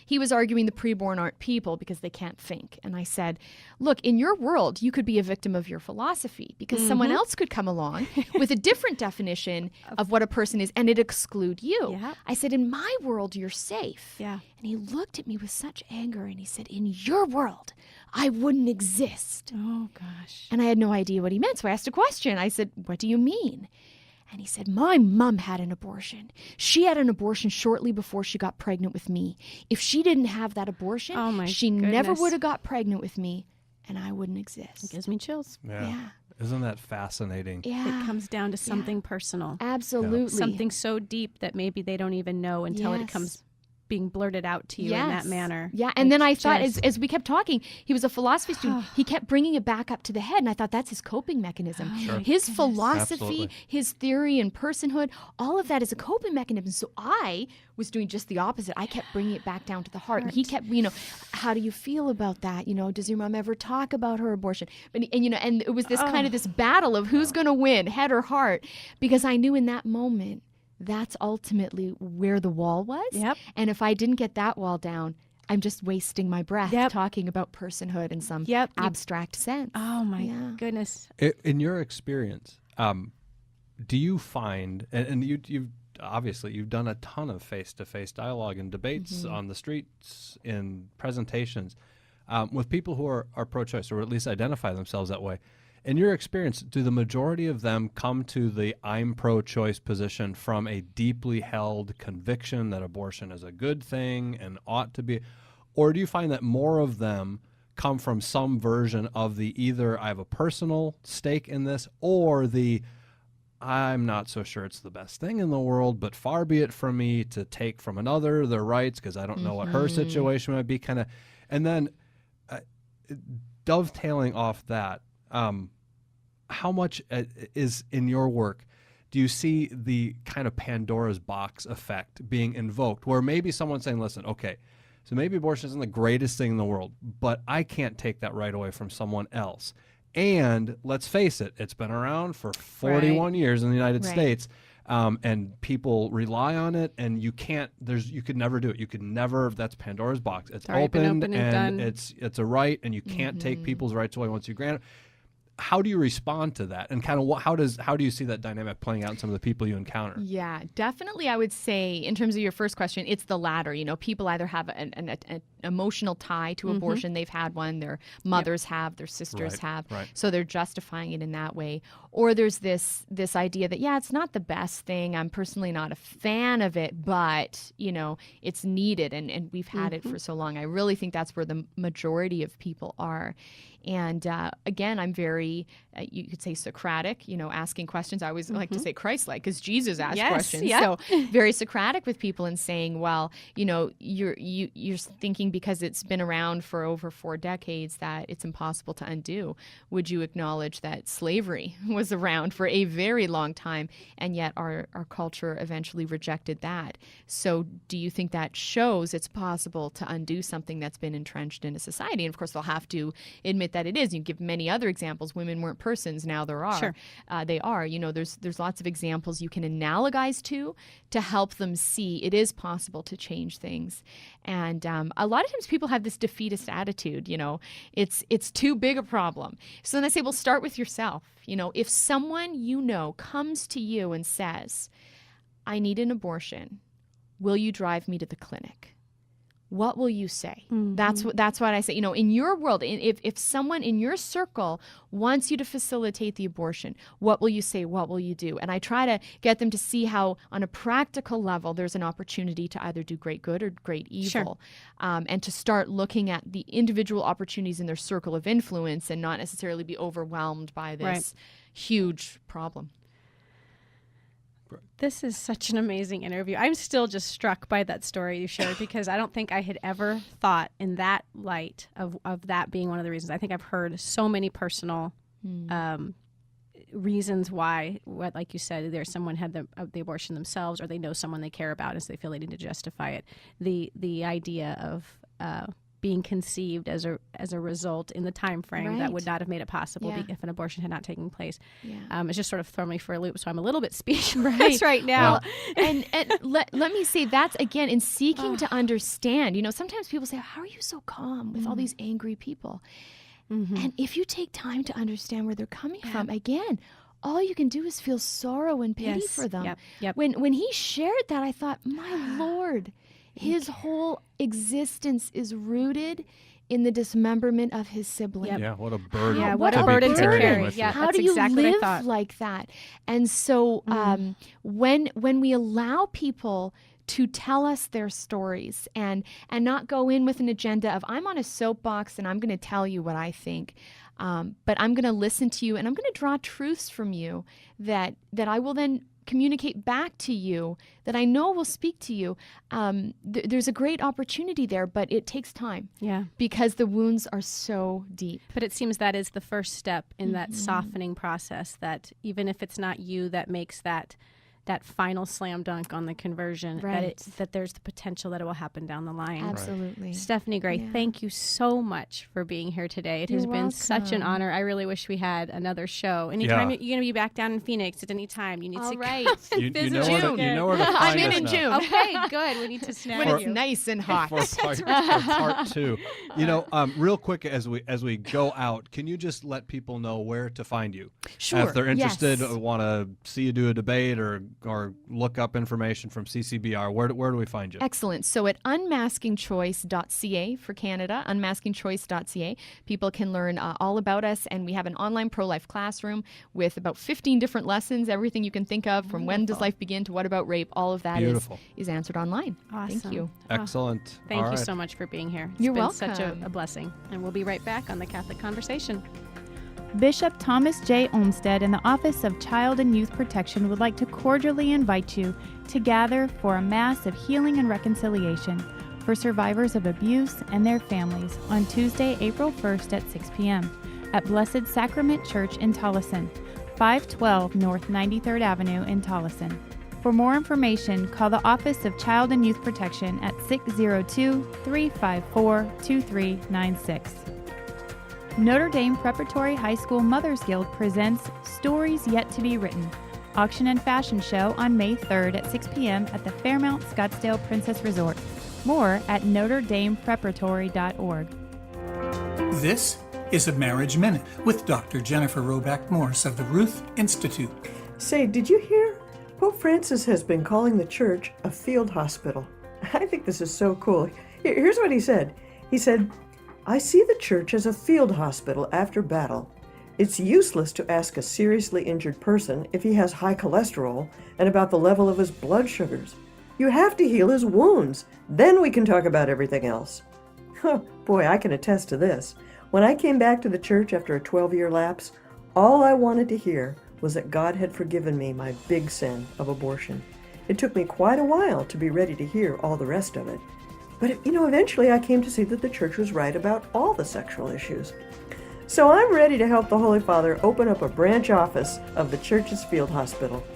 he was arguing the preborn aren't people because they can't think. And I said, look, in your world, you could be a victim of your philosophy because someone else could come along with a different definition of what a person is and it exclude you. Yeah. I said, in my world, you're safe. Yeah. And he looked at me with such anger and he said, in your world, I wouldn't exist. Oh, gosh. And I had no idea what he meant. So I asked a question. I said, what do you mean? And he said, my mom had an abortion. She had an abortion shortly before she got pregnant with me. If she didn't have that abortion, she never would have got pregnant with me, and I wouldn't exist. It gives me chills. Yeah. Isn't that fascinating? Yeah. It comes down to something personal. Absolutely. Something so deep that maybe they don't even know until it comes being blurted out to you in that manner. Yeah, and then I thought, as we kept talking, he was a philosophy student. He kept bringing it back up to the head, and I thought that's his coping mechanism. His philosophy, his theory and personhood, all of that is a coping mechanism. So I was doing just the opposite. I kept bringing it back down to the heart. And he kept, how do you feel about that? Does your mom ever talk about her abortion? And it was this kind of this battle of who's going to win, head or heart, because I knew in that moment, that's ultimately where the wall was. Yep. And if I didn't get that wall down, I'm just wasting my breath talking about personhood in some abstract sense. Oh, my goodness. In your experience, do you find, and you've obviously you've done a ton of face-to-face dialogue and debates on the streets, in presentations with people who are pro-choice or at least identify themselves that way. In your experience, do the majority of them come to the I'm pro-choice position from a deeply held conviction that abortion is a good thing and ought to be, or do you find that more of them come from some version of the either I have a personal stake in this or the I'm not so sure it's the best thing in the world, but far be it from me to take from another their rights because I don't know what her situation might be, kind of. And then dovetailing off that, how much is in your work do you see the kind of Pandora's box effect being invoked where maybe someone's saying, listen, okay, so maybe abortion isn't the greatest thing in the world, but I can't take that right away from someone else. And let's face it, it's been around for 41 years in the United States, and people rely on it, and you could never do it. You could never, that's Pandora's box. It's opened and it's a right, and you can't take people's rights away once you grant it. How do you respond to that? And kind of how do you see that dynamic playing out in some of the people you encounter? Yeah, definitely. I would say in terms of your first question, it's the latter. People either have an emotional tie to abortion. They've had one. Their mothers have, their sisters have. Right. So they're justifying it in that way. Or there's this idea that, it's not the best thing. I'm personally not a fan of it, but, it's needed and we've had it for so long. I really think that's where the majority of people are. And again, I'm very, you could say Socratic, asking questions. I always like to say Christ-like because Jesus asked questions. So very Socratic with people and saying, well, you're thinking because it's been around for over 4 decades that it's impossible to undo. Would you acknowledge that slavery was around for a very long time and yet our culture eventually rejected that? So do you think that shows it's possible to undo something that's been entrenched in a society? And of course, they'll have to admit that it is. You give many other examples. Women weren't persons. Now there are. Sure. They are. There's lots of examples you can analogize to help them see it is possible to change things. And a lot of times people have this defeatist attitude. It's too big a problem. So then I say, well, start with yourself. If someone comes to you and says, I need an abortion, will you drive me to the clinic? What will you say? That's what I say. In your world, if someone in your circle wants you to facilitate the abortion, what will you say? What will you do? And I try to get them to see how, on a practical level, there's an opportunity to either do great good or great evil, and to start looking at the individual opportunities in their circle of influence and not necessarily be overwhelmed by this huge problem. This is such an amazing interview. I'm still just struck by that story you shared because I don't think I had ever thought in that light of that being one of the reasons. I think I've heard so many personal reasons why, like you said, there's someone had the abortion themselves or they know someone they care about and so they feel they need to justify it. The idea of being conceived as a result in the time frame that would Right. not have made it possible Yeah. if an abortion had not taken place. Yeah. It's just sort of thrown me for a loop, so I'm a little bit speechless right now. and let me say that's again in seeking to understand. Sometimes people say, how are you so calm with all these angry people? And if you take time to understand where they're coming from, again, all you can do is feel sorrow and pity for them. Yep. When he shared that, I thought, my Lord, his whole existence is rooted in the dismemberment of his sibling. Yeah, what a burden. Yeah, to what a be burden to carrying carry. with Yeah. you. How That's do you exactly what I live thought. like that? And so when we allow people to tell us their stories and not go in with an agenda of I'm on a soapbox and I'm going to tell you what I think, but I'm going to listen to you and I'm going to draw truths from you that I will then communicate back to you, that I know will speak to you. There's a great opportunity there, but it takes time. Yeah. Because the wounds are so deep. But it seems that is the first step in that softening process, that even if it's not you that makes that final slam dunk on the conversion, that there's the potential that it will happen down the line. Absolutely. Stephanie Gray, thank you so much for being here today. It has been such an honor. I really wish we had another show. Anytime you're going to be back down in Phoenix at any time, you need to come You visit know where to find I'm in us in now. June. Okay, good. We need to snag When you. it's nice and hot. For part two. Real quick as we go out, can you just let people know where to find you? Sure. If they're interested, yes. want to see you do a debate or look up information from CCBR, where do we find you? Excellent. So at unmaskingchoice.ca for Canada, unmaskingchoice.ca, people can learn all about us, and we have an online pro-life classroom with about 15 different lessons, everything you can think of, from when does life begin to what about rape, all of that is answered online. Awesome. Thank you. Excellent. Thank All you right. so much for being here. It's You're been welcome. such a blessing. And we'll be right back on the Catholic Conversation. Bishop Thomas J. Olmsted and the Office of Child and Youth Protection would like to cordially invite you to gather for a Mass of healing and reconciliation for survivors of abuse and their families on Tuesday, April 1st at 6 p.m. at Blessed Sacrament Church in Tolleson, 512 North 93rd Avenue in Tolleson. For more information, call the Office of Child and Youth Protection at 602-354-2396. Notre Dame Preparatory High School Mothers Guild presents Stories Yet to Be Written, auction and fashion show on May 3rd at 6 p.m. at the Fairmount Scottsdale Princess Resort. More at NotreDamePreparatory.org. This is a Marriage Minute with Dr. Jennifer Roback Morse of the Ruth Institute. Say, did you hear? Pope Francis has been calling the church a field hospital. I think this is so cool. Here's what he said. He said, I see the church as a field hospital after battle. It's useless to ask a seriously injured person if he has high cholesterol and about the level of his blood sugars. You have to heal his wounds. Then we can talk about everything else. Boy, I can attest to this. When I came back to the church after a 12-year lapse, all I wanted to hear was that God had forgiven me my big sin of abortion. It took me quite a while to be ready to hear all the rest of it. But, eventually I came to see that the church was right about all the sexual issues. So I'm ready to help the Holy Father open up a branch office of the church's field hospital.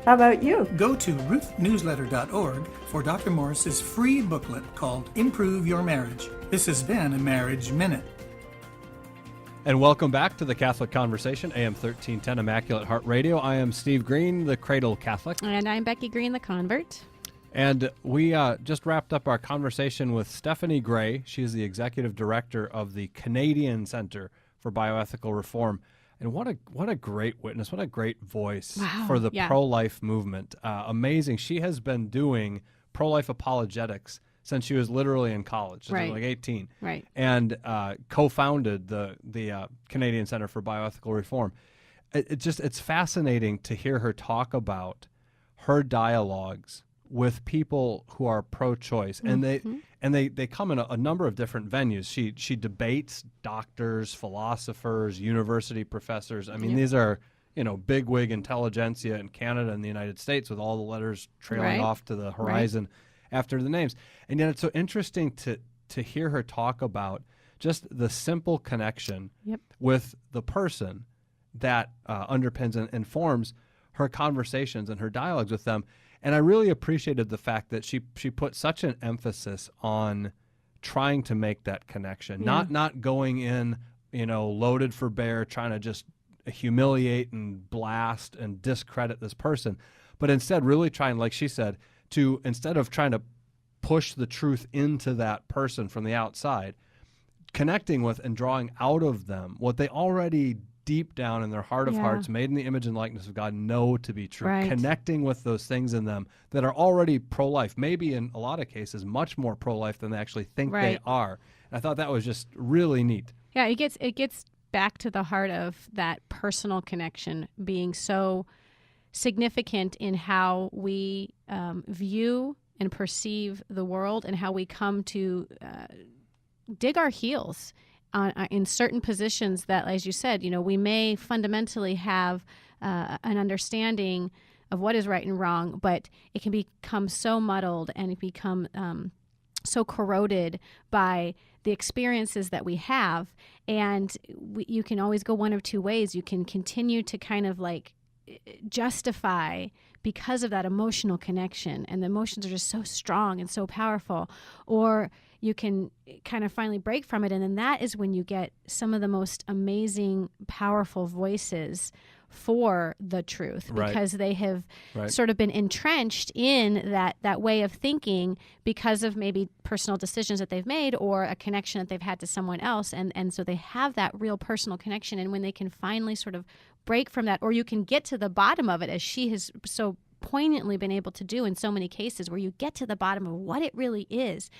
How about you? Go to ruthnewsletter.org for Dr. Morris's free booklet called Improve Your Marriage. This has been a Marriage Minute. And welcome back to the Catholic Conversation, AM 1310 Immaculate Heart Radio. I am Steve Green, the Cradle Catholic. And I'm Becky Green, the convert. And we just wrapped up our conversation with Stephanie Gray. She is the executive director of the Canadian Center for Bioethical Reform. And what a great witness, what a great voice for the pro-life movement. Amazing. She has been doing pro-life apologetics since she was literally in college, since she was like 18. Right. And co-founded the Canadian Center for Bioethical Reform. It's fascinating to hear her talk about her dialogues with people who are pro-choice, and they come in a number of different venues. She debates doctors, philosophers, university professors. I mean, these are bigwig intelligentsia in Canada and the United States, with all the letters trailing off to the horizon after the names. And yet, it's so interesting to hear her talk about just the simple connection with the person that underpins and informs her conversations and her dialogues with them. And I really appreciated the fact that she put such an emphasis on trying to make that connection, Yeah. not going in, loaded for bear, trying to just humiliate and blast and discredit this person, but instead really trying, like she said, to instead of trying to push the truth into that person from the outside, connecting with and drawing out of them what they already deep down in their heart of hearts, made in the image and likeness of God, know to be true. Right. Connecting with those things in them that are already pro-life, maybe in a lot of cases much more pro-life than they actually think they are. And I thought that was just really neat. Yeah, it gets back to the heart of that personal connection being so significant in how we view and perceive the world, and how we come to dig our heels in certain positions that, as you said, we may fundamentally have an understanding of what is right and wrong, but it can become so muddled and it become so corroded by the experiences that we have. And you can always go one of two ways. You can continue to kind of like justify because of that emotional connection, and the emotions are just so strong and so powerful, or you can kind of finally break from it, and then that is when you get some of the most amazing, powerful voices for the truth, because they have sort of been entrenched in that way of thinking because of maybe personal decisions that they've made or a connection that they've had to someone else, and so they have that real personal connection. And when they can finally sort of break from that, or you can get to the bottom of it, as she has so poignantly been able to do in so many cases, where you get to the bottom of what it really is,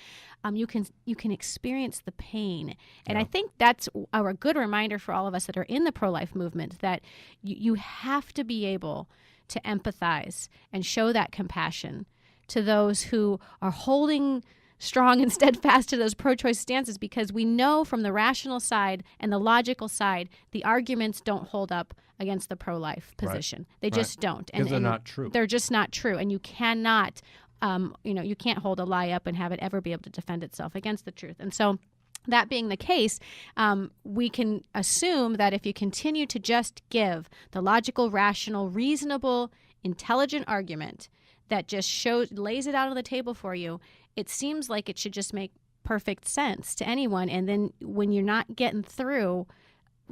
you can experience the pain. And I think that's a good reminder for all of us that are in the pro-life movement, that you have to be able to empathize and show that compassion to those who are holding strong and steadfast to those pro-choice stances, because we know from the rational side and the logical side, the arguments don't hold up against the pro-life position. They just don't. Because they're not true. They're just not true. And you cannot, you can't hold a lie up and have it ever be able to defend itself against the truth. And so that being the case, we can assume that if you continue to just give the logical, rational, reasonable, intelligent argument that just lays it out on the table for you, it seems like it should just make perfect sense to anyone. And then when you're not getting through,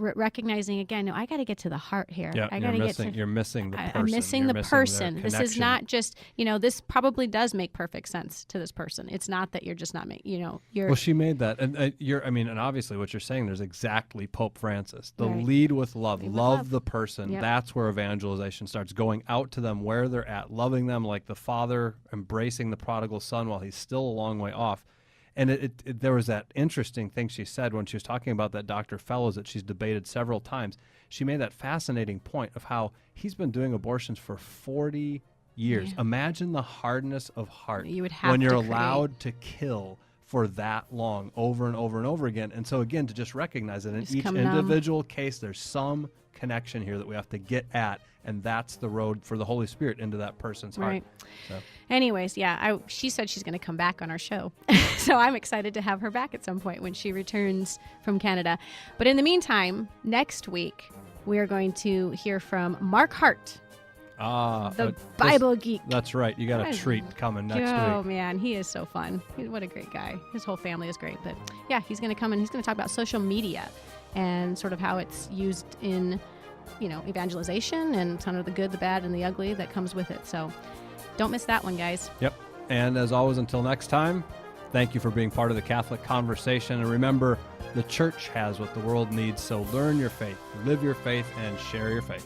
recognizing again, no, I got to get to the heart here. Yeah, I got to get to. You're missing the person. I'm missing the person. This is connection. not just, this probably does make perfect sense to this person. It's not that you're just not making, you're. Well, she made that, and and obviously what you're saying, there's exactly Pope Francis. Lead with love, love the person. Yep. That's where evangelization starts, going out to them where they're at, loving them like the father embracing the prodigal son while he's still a long way off. And there was that interesting thing she said when she was talking about that Dr. Fellows that she's debated several times. She made that fascinating point of how he's been doing abortions for 40 years. Yeah. Imagine the hardness of heart you would have when you're to allowed to kill for that long, over and over and over again. And so again, to just recognize that in each individual case, there's some connection here that we have to get at, and that's the road for the Holy Spirit into that person's heart. Right. So. Anyways, she said she's going to come back on our show. So I'm excited to have her back at some point when she returns from Canada. But in the meantime, next week, we are going to hear from Mark Hart, the Bible geek. That's right. You got a treat coming next week. Oh, man. He is so fun. What a great guy. His whole family is great. But yeah, he's going to come and he's going to talk about social media and sort of how it's used in, evangelization and kind of the good, the bad, and the ugly that comes with it. So don't miss that one, guys. Yep. And as always, until next time, thank you for being part of the Catholic conversation. And remember, the church has what the world needs. So learn your faith, live your faith, and share your faith.